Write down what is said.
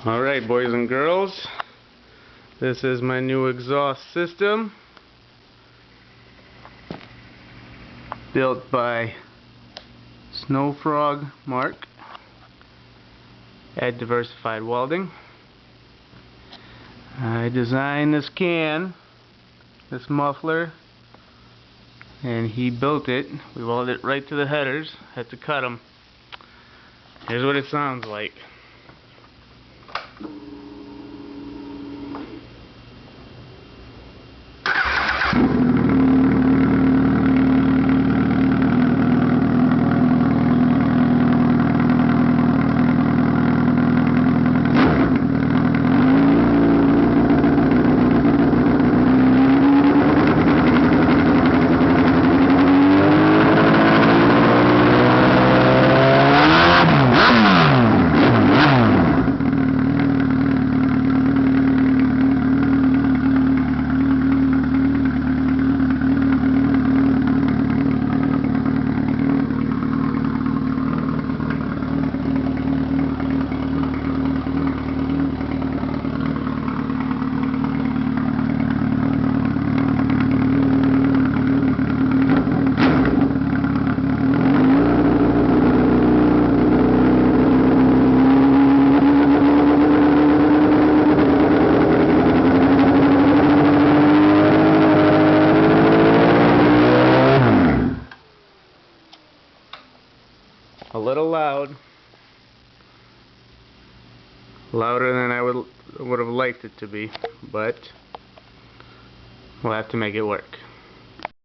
Alright, boys and girls, this is my new exhaust system built by Snow Frog Mark at Diversified Welding. I designed this can, this muffler, and he built it. We welded it right to the headers, had to cut them. Here's what it sounds like. A little loud, louder than I would have liked it to be, but we'll have to make it work.